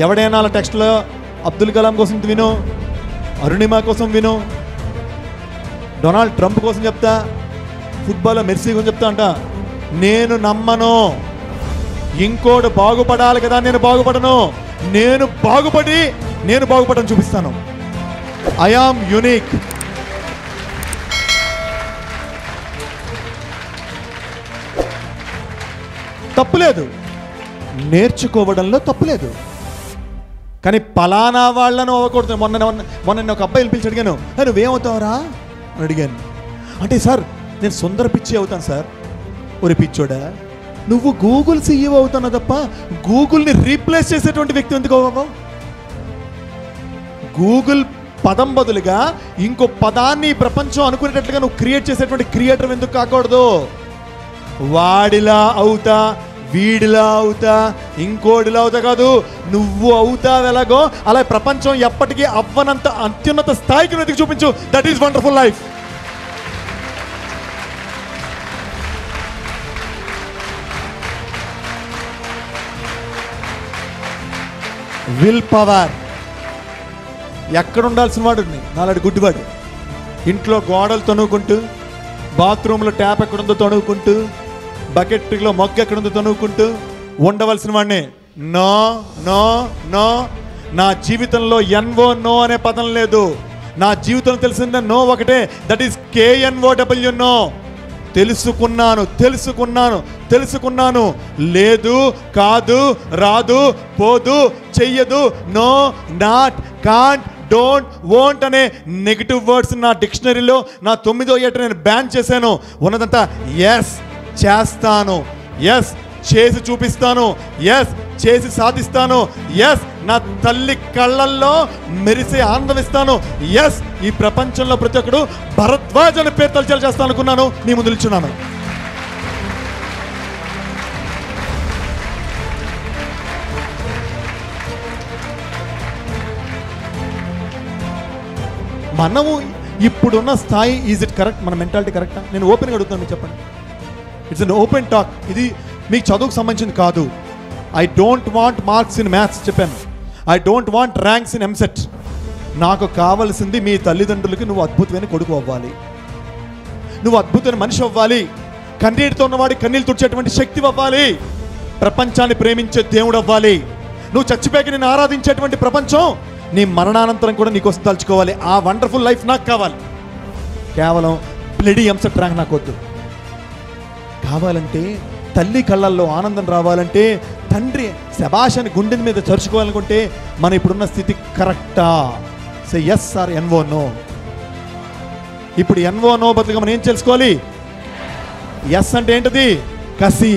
ఎవడైనా అలా టెక్స్ట్లో అబ్దుల్ కలాం కోసం విను, అరుణిమ కోసం విను, డొనాల్డ్ ట్రంప్ కోసం చెప్తా, ఫుట్బాల్లో మెర్సీ కోసం చెప్తా అంట. నేను నమ్మను. ఇంకోటి బాగుపడాలి కదా, నేను బాగుపడను. నేను బాగుపడని చూపిస్తాను. I am unique. తప్పులేదు, నేర్చుకోవడంలో తప్పులేదు. కానీ పలానా వాళ్ళను అవ్వకూడదు. మొన్న ఒక అబ్బాయిని పిలిచి అడిగాను, నువ్వేమవుతావురా అని అడిగాను. అంటే సార్ నేను సుందర పిచ్చి అవుతాను సార్. ఒరే పిచ్చోడా, నువ్వు గూగుల్ CEO అవుతావు తప్ప గూగుల్ని రీప్లేస్ చేసేటువంటి వ్యక్తి ఎందుకు అవ్వవు? గూగుల్ పదం బదులుగా ఇంకో పదాన్ని ప్రపంచం అనుకునేటట్లుగా నువ్వు క్రియేట్ చేసేటువంటి క్రియేటర్ ఎందుకు కాకూడదు? వాడిలా అవుతా, వీడిలా అవుతా, ఇంకోడిలా అవుతా కాదు, నువ్వు అవుతావు ఎలాగో అలా ప్రపంచం ఎప్పటికీ అవ్వనంత అత్యున్నత స్థాయికి వెతికి చూపించు. That is wonderful life. Will power. ఎక్కడ ఉండాల్సిన వాడు నాలాడు గుడ్డివాడు. ఇంట్లో గోడలు తొనుక్కుంటూ, బాత్రూంలో ట్యాప్ ఎక్కడుందో తొనుక్కుంటూ, బకెట్లో మొగ్గ ఎక్కడుందో తొనుక్కుంటూ ఉండవలసిన వాడిని. No no no. నా జీవితంలో NO నో అనే పదం లేదు. నా జీవితంలో తెలిసిందే నో ఒకటే. That is KNOW no. తెలుసుకున్నాను. లేదు, కాదు, రాదు, పోదు, చెయ్యదు, no, not, can't, don't, won't అనే నెగిటివ్ వర్డ్స్ నా డిక్షనరీలో నా 9వ ఏట నేను బ్యాన్ చేశాను. ఉన్నదంతా ఎస్ చేస్తాను, ఎస్ చేసి చూపిస్తాను, ఎస్ చేసి సాధిస్తాను, ఎస్ నా తల్లి కళ్ళల్లో మెరిసే ఆనందం ఇస్తాను, ఎస్ ఈ ప్రపంచంలో ప్రతి ఒక్కడు భరద్వాజ్ అనే పేరు తలచాలు చేస్తాను అనుకున్నాను. నీ ముందు నిల్చున్నాను. మనము ఇప్పుడున్న స్థాయి, ఈజ్ ఇట్ కరెక్ట్? మన మెంటాలిటీ కరెక్టా? నేను ఓపెన్గా అడుగుతాను, మీరు చెప్పండి. It's an open talk. ఇది మీకు చదువుకు సంబంధించింది కాదు. I don't want marks in maths చెప్పాను. I don't want ranks in EAMCET. నాకు కావలసింది మీ తల్లిదండ్రులకి నువ్వు అద్భుతమైన కొడుకు అవ్వాలి, నువ్వు అద్భుతమైన మనిషి అవ్వాలి, కన్నీటితో ఉన్నవాడి కన్నీళ్ళు తుడిచేటువంటి శక్తి అవ్వాలి, ప్రపంచాన్ని ప్రేమించే దేవుడు అవ్వాలి. నువ్వు చచ్చిపోయాక నేను ఆరాధించేటువంటి ప్రపంచం నీ మరణానంతరం కూడా నీకోసం తలుచుకోవాలి. ఆ వండర్ఫుల్ లైఫ్ నాకు కావాలి. కేవలం బ్లడీ ఎంసెట్ ర్యాంక్ నాకు వద్దు. కావాలంటే తల్లి కళ్ళల్లో ఆనందం రావాలంటే, తండ్రి శబాషని గుండె మీద చరుచుకోవాలనుకుంటే మన ఇప్పుడున్న స్థితి కరెక్టా? Say yes or NO no. ఇప్పుడు NO నో బదులుగా మనం ఏం తెలుసుకోవాలి? ఎస్ అంటే ఏంటది? కసి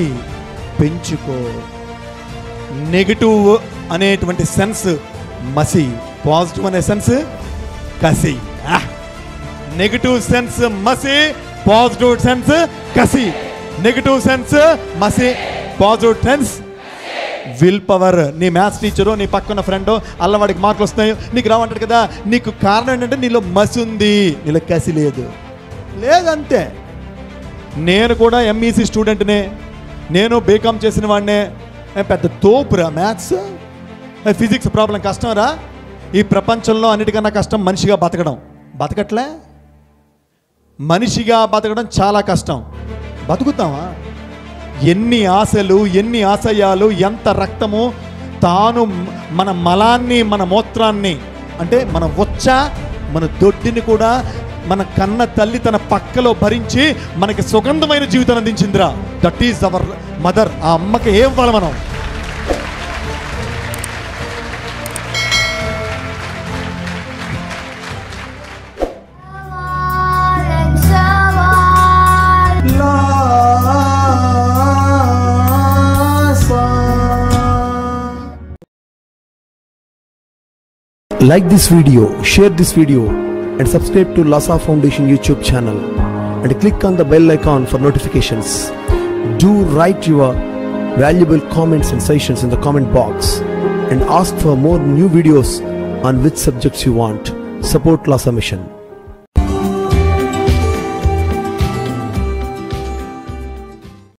పెంచుకో. నెగిటివ్ అనేటువంటి సెన్స్ మసి, పాజిటివ్ అనే సెన్స్ కసి. నెగిటివ్ సెన్స్ మసి, పాజిటివ్ సెన్స్ కసి. నెగిటివ్ సెన్స్ మసి, పాజిటివ్ సెన్స్ విల్ పవర్. నీ మ్యాథ్స్ టీచరు, నీ పక్కన ఫ్రెండ్ అల్లవాడికి మార్కులు వస్తున్నాయి, నీకు రావంటాడు కదా. నీకు కారణం ఏంటంటే నీలో మసి ఉంది, నీలో కసి లేదంతే. నేను కూడా MEC స్టూడెంట్నే, నేను బీకామ్ చేసిన వాడినే. పెద్ద తోపురా మ్యాథ్స్, ఫిజిక్స్ ప్రాబ్లం కష్టం రా. ఈ ప్రపంచంలో అన్నిటికన్నా కష్టం మనిషిగా బతకడం. బతకట్లే? మనిషిగా బతకడం చాలా కష్టం. బతుకుతామా? ఎన్ని ఆశలు, ఎన్ని ఆశయాలు, ఎంత రక్తము, తాను మన మలాన్ని, మన మూత్రాన్ని, అంటే మన వచ్చ, మన దొడ్డిని కూడా మన కన్న తల్లి తన పక్కలో భరించి మనకి సుగంధమైన జీవితాన్ని అందించిందిరా. That is our mother. ఆ అమ్మకి ఏం ఇవ్వాలి మనం? Like this video, share this video and subscribe to Lhasa Foundation YouTube channel and click on the bell icon for notifications. Do write your valuable comments and suggestions in the comment box and ask for more new videos on which subjects you want. Support Lhasa Mission.